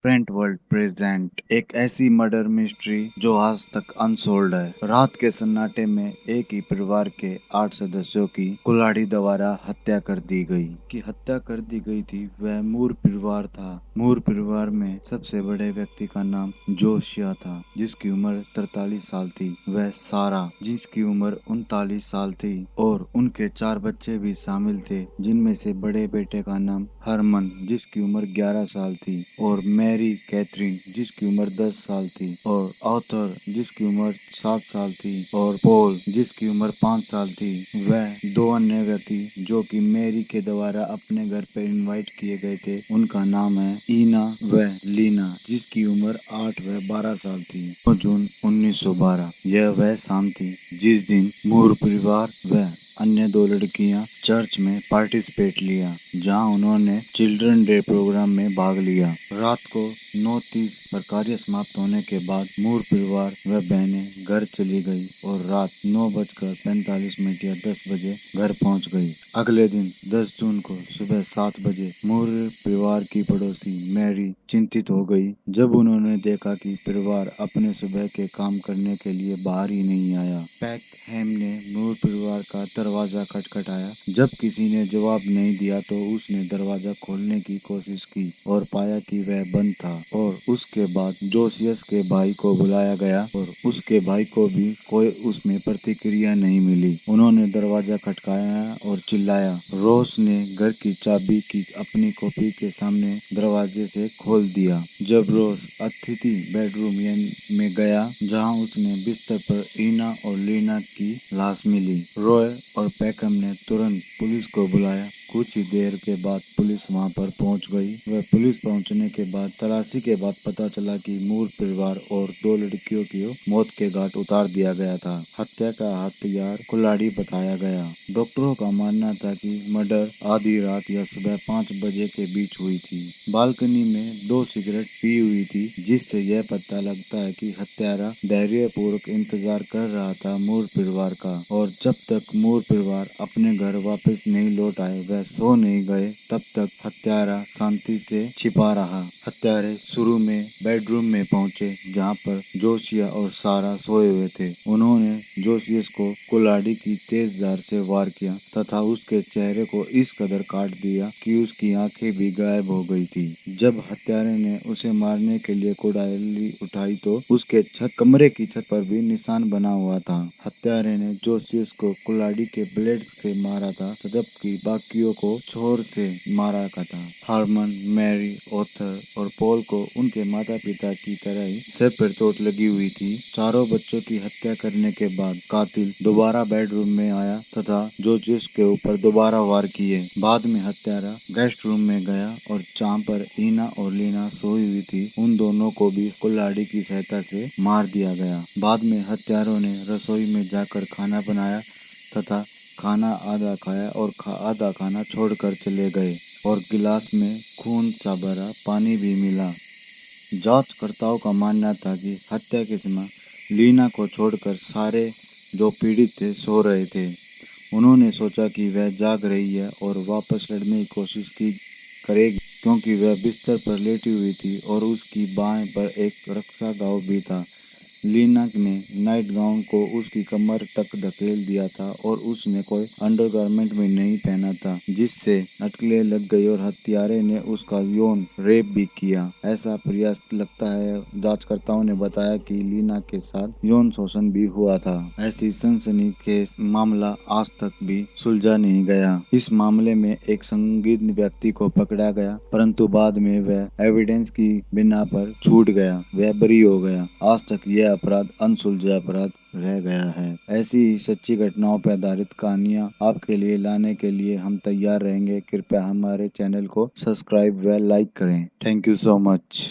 Print world present एक ऐसी murder mystery जो आज तक अनसोल्ड है। रात के सन्नाटे में एक ही परिवार के 8 सदस्यों की कुल्हाड़ी द्वारा हत्या कर दी गई। वह मूर परिवार था। मूर परिवार में सबसे बड़े व्यक्ति का नाम जोशिया था, जिसकी उम्र 43 साल थी। वह सारा, जिसकी उम्र 39 साल थी, और उनके 4 बच्चे भी शामिल थे, जिनमें से बड़े बेटे का नाम हरमन, जिसकी उम्र 11 साल थी, और मैरी कैथरीन, जिसकी उम्र 10 साल थी, और आर्थर, जिसकी उम्र 7 साल थी, और पॉल, जिसकी उम्र 5 साल थी। वह 2 अन्य व्यक्ति जो कि मैरी के द्वारा अपने घर पर इनवाइट किए गए थे, उनका नाम है ईना व लीना, जिसकी उम्र 8 व 12 साल थी। 9 जून 1912 यह वह शाम थी जिस दिन मूर परिवार व अन्य 2 लड़कियां चर्च में पार्टिसिपेट लिया, जहां उन्होंने चिल्ड्रन डे प्रोग्राम में भाग लिया। रात को 9:30 पर कार्य समाप्त होने के बाद मूर परिवार व बहनें घर चली गई और रात 9:45 या 10 बजे घर पहुंच गई। अगले दिन 10 जून को सुबह 7 बजे मूर परिवार की पड़ोसी मैरी चिंतित हो गई जब उन्होंने देखा कि परिवार अपने सुबह के काम करने के लिए बाहर ही नहीं आया। पैकहैम ने मूर परिवार का दरवाजा खटखटाया। जब किसी ने जवाब नहीं दिया तो उसने दरवाजा खोलने की कोशिश की और पाया कि वह बंद था, और उसके बाद जोसियस के भाई को बुलाया गया और उसके भाई को भी कोई उसमें प्रतिक्रिया नहीं मिली। उन्होंने दरवाजा खटकाया और चिल्लाया। रोस ने घर की चाबी की अपनी कॉपी के सामने दरवाजे से खोल दिया। जब रोस अतिथि बेडरूम में गया, जहां उसने बिस्तर पर ईना और लीना की लाश मिली, रॉय और पैकहम ने तुरंत पुलिस को बुलाया। कुछ ही देर के बाद पुलिस वहां पर पहुंच गई। वह पुलिस पहुंचने के बाद तलाशी के बाद पता चला कि मूर परिवार और 2 लड़कियों की मौत के घाट उतार दिया गया था। हत्या का हथियार कुल्हाड़ी बताया गया। डॉक्टरों का मानना था कि मर्डर आधी रात या सुबह 5 बजे के बीच हुई थी। बालकनी में 2 सिगरेट पी हुई थी, जिससे यह पता लगता है कि हत्यारा धैर्यपूर्वक इंतजार कर रहा था मूर परिवार का, और जब तक मूर परिवार अपने घर वापस नहीं लौट आए, वह सो नहीं गए, तब तक हत्यारा शांति से छिपा रहा। हत्यारे शुरू में बेडरूम में पहुंचे, जहां पर जोशिया और सारा सोए हुए थे। उन्होंने जोशियस को कुल्हाड़ी की तेज धार से वार किया तथा उसके चेहरे को इस कदर काट दिया कि उसकी आंखें भी गायब हो गई थी। जब हत्यारे ने उसे मारने के लिए कुल्हाड़ी उठाई तो उसके कमरे की छत पर भी निशान बना हुआ था। हत्यारे ने जोशियस को कुल्हाड़ी के ब्लेड से मारा था, जबकि बाकियों को छोर से मारा था। हार्मन, मैरी, ऑथर और पॉल को उनके माता पिता की तरह ही सिर पर चोट लगी हुई थी। चारों बच्चों की हत्या करने के बाद कातिल दोबारा बेडरूम में आया तथा जोशियस के ऊपर दोबारा वार किए। बाद में हत्यारा गेस्ट रूम में गया और जहां पर ईना और लीना सोई हुई थी, उन दोनों को भी कुल्हाड़ी की सहायता से मार दिया गया। बाद में हत्यारों ने रसोई में जाकर खाना बनाया तथा खाना आधा खाया और आधा खाना छोड़कर चले गए, और गिलास में खून सा भरा पानी भी मिला। जांचकर्ताओं का मानना था कि हत्या के समय लीना को छोड़कर सारे जो पीड़ित थे सो रहे थे। उन्होंने सोचा कि वह जाग रही है और वापस लड़ने की कोशिश की करेगी, क्योंकि वह बिस्तर पर लेटी हुई थी और उसकी बाएं पर एक रक्षा घाव भी था। लीना ने नाइट गाउन को उसकी कमर तक धकेल दिया था और उसने कोई अंडरगारमेंट भी नहीं पहना था, जिससे अटकलें लग गई और हत्यारे ने उसका यौन रेप भी किया। ऐसा प्रयास लगता है। जांचकर्ताओं ने बताया कि लीना के साथ यौन शोषण भी हुआ था। ऐसी सनसनीखेज मामला आज तक भी सुलझा नहीं गया। इस मामले में एक संदिग्ध व्यक्ति को पकड़ा गया, परंतु बाद में वह एविडेंस की बिना पर छूट गया, वह बरी हो गया। आज तक यह अपराध अनसुलझा अपराध रह गया है। ऐसी ही सच्ची घटनाओं पर आधारित कहानियां आपके लिए लाने के लिए हम तैयार रहेंगे। कृपया हमारे चैनल को सब्सक्राइब व लाइक करें। Thank you so much.